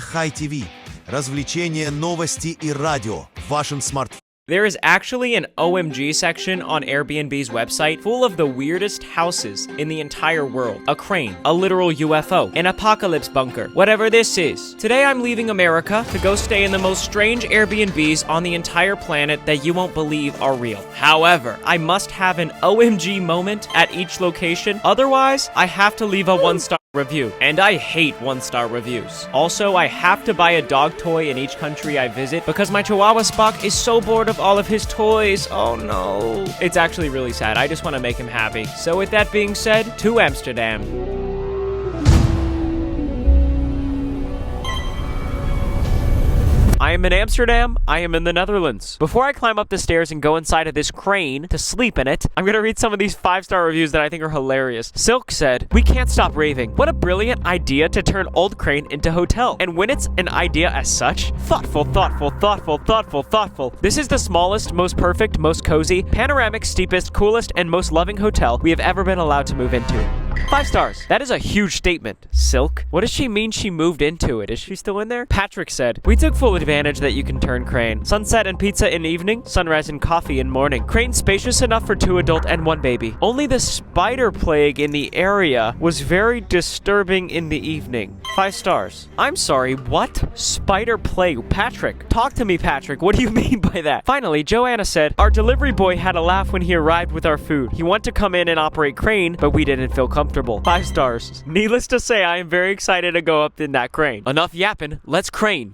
Хай ТВ. Развлечения, новости и радио в вашем смартфоне. There is actually an OMG section on Airbnb's website full of the weirdest houses in the entire world. A crane, a literal UFO, an apocalypse bunker, whatever this is. Today I'm leaving America to go stay in the most strange Airbnbs on the entire planet that you won't believe are real. However, I must have an OMG moment at each location, otherwise I have to leave a 1-star review. And I hate 1-star reviews. Also, I have to buy a dog toy in each country I visit because my Chihuahua Spock is so bored of all of his toys. Oh no. It's actually really sad. I just want to make him happy. So with that being said, to Amsterdam. I am in Amsterdam. I am in the Netherlands. Before I climb up the stairs and go inside of this crane to sleep in it, I'm gonna read some of these 5-star reviews that I think are hilarious. Silk said, "We can't stop raving. What a brilliant idea to turn old crane into hotel. And when it's an idea as such, thoughtful, thoughtful, thoughtful, thoughtful, thoughtful. This is the smallest, most perfect, most cozy, panoramic, steepest, coolest, and most loving hotel we have ever been allowed to move into." 5 stars. That is a huge statement. Silk. What does she mean she moved into it? Is she still in there? Patrick said, "We took full advantage that you can turn crane. Sunset and pizza in evening, sunrise and coffee in morning. Crane spacious enough for 2 adult and 1 baby. Only the spider plague in the area was very disturbing in the evening." 5 stars. I'm sorry, what? Spider plague? Patrick. Talk to me, Patrick. What do you mean by that? Finally, Joanna said, "Our delivery boy had a laugh when he arrived with our food. He wanted to come in and operate crane, but we didn't feel comfortable." 5 stars. Needless to say, I am very excited to go up in that crane. Enough yapping, let's crane.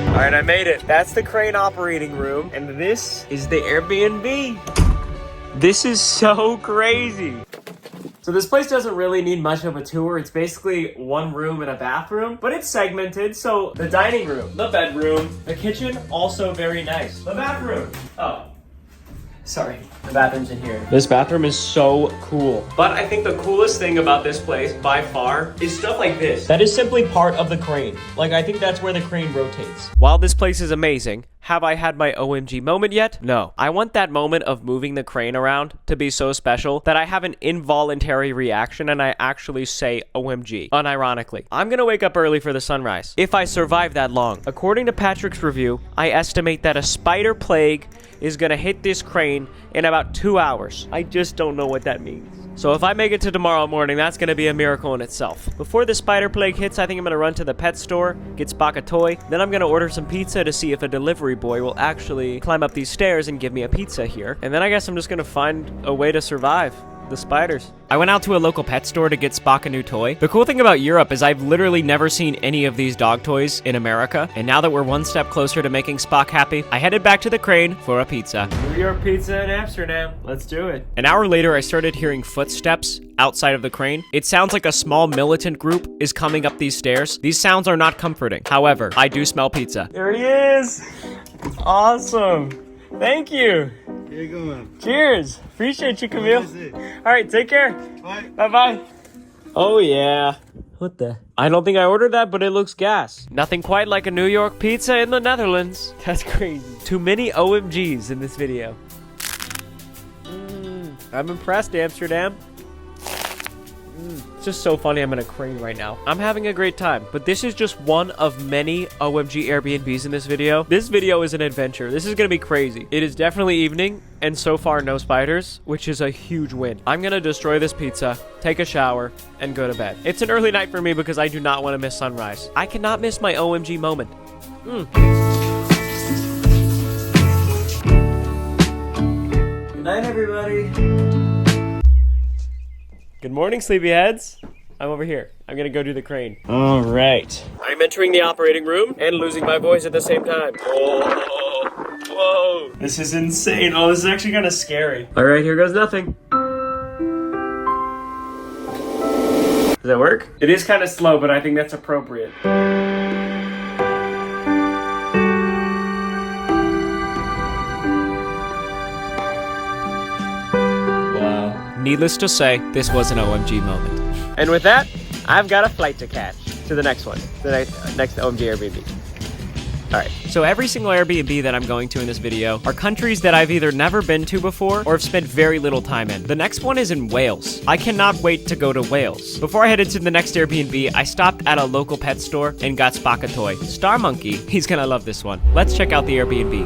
Alright, I made it. That's the crane operating room, and this is the Airbnb. This is so crazy. So this place doesn't really need much of a tour. It's basically 1 room and a bathroom, but it's segmented. So the dining room, the bedroom, the kitchen, also very nice. The bathroom. Oh. Sorry, the bathroom's in here. This bathroom is so cool. But I think the coolest thing about this place, by far, is stuff like this. That is simply part of the crane. Like, I think that's where the crane rotates. While this place is amazing, have I had my OMG moment yet? No. I want that moment of moving the crane around to be so special that I have an involuntary reaction and I actually say OMG, unironically. I'm gonna wake up early for the sunrise, if I survive that long. According to Patrick's review, I estimate that a spider plague is gonna hit this crane in about 2 hours. I just don't know what that means. So if I make it to tomorrow morning, that's gonna be a miracle in itself. Before the spider plague hits, I think I'm gonna run to the pet store, get Spock a toy, then I'm gonna order some pizza to see if a delivery boy will actually climb up these stairs and give me a pizza here. And then I guess I'm just gonna find a way to survive the spiders. I went out to a local pet store to get Spock a new toy. The cool thing about Europe is I've literally never seen any of these dog toys in America, and now that we're 1 step closer to making Spock happy, I headed back to the crane for a pizza. New York pizza in Amsterdam. Let's do it. An hour later, I started hearing footsteps outside of the crane. It sounds like a small militant group is coming up these stairs. These sounds are not comforting. However, I do smell pizza. There he is. Awesome. Thank you. Here you go, man. Cheers. Appreciate you, Camille. All right, take care. Bye. Bye-bye. Oh, yeah. What the? I don't think I ordered that, but it looks gas. Nothing quite like a New York pizza in the Netherlands. That's crazy. Too many OMGs in this video. I'm impressed, Amsterdam. It's just so funny I'm in a crane right now. I'm having a great time, but this is just one of many OMG Airbnbs in this video. This video is an adventure. This is gonna be crazy. It is definitely evening, and so far no spiders, which is a huge win. I'm gonna destroy this pizza, take a shower, and go to bed. It's an early night for me because I do not want to miss sunrise. I cannot miss my OMG moment. Good night, everybody. Good morning, sleepyheads. I'm over here. I'm gonna go do the crane. All right. I'm entering the operating room and losing my voice at the same time. Whoa. Whoa. This is insane. Oh, this is actually kind of scary. All right, here goes nothing. Does that work? It is kind of slow, but I think that's appropriate. Needless to say, this was an OMG moment. And with that, I've got a flight to catch to the next one, the next OMG Airbnb. Alright, so every single Airbnb that I'm going to in this video are countries that I've either never been to before or have spent very little time in. The next one is in Wales. I cannot wait to go to Wales. Before I headed to the next Airbnb, I stopped at a local pet store and got Spock a toy. Star Monkey, he's gonna love this one. Let's check out the Airbnb.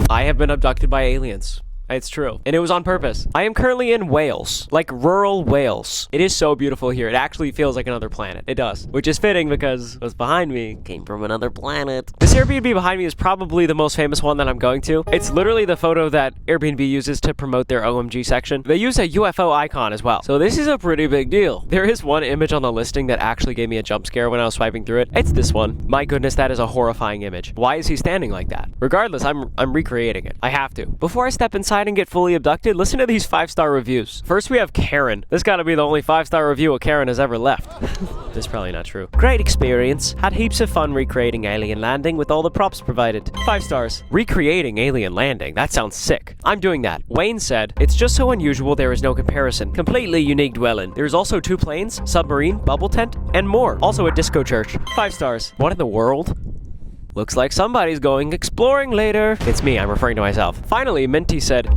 I have been abducted by aliens. It's true. And it was on purpose. I am currently in Wales, like rural Wales. It is so beautiful here. It actually feels like another planet. It does. Which is fitting because what's behind me came from another planet. This Airbnb behind me is probably the most famous one that I'm going to. It's literally the photo that Airbnb uses to promote their OMG section. They use a UFO icon as well. So this is a pretty big deal. There is one image on the listing that actually gave me a jump scare when I was swiping through it. It's this one. My goodness, that is a horrifying image. Why is he standing like that? Regardless, I'm recreating it. I have to. Before I step inside and get fully abducted, listen to these 5-star reviews. First, we have Karen. This gotta be the only 5-star review a Karen has ever left. That's probably not true. Great experience. Had heaps of fun recreating Alien Landing with all the props provided. 5 stars. Recreating Alien Landing. That sounds sick. I'm doing that. Wayne said, it's just so unusual there is no comparison. Completely unique dwelling. There's also 2 planes, submarine, bubble tent, and more. Also a disco church. 5 stars. What in the world? Looks like somebody's going exploring later. It's me, I'm referring to myself. Finally, Minty said,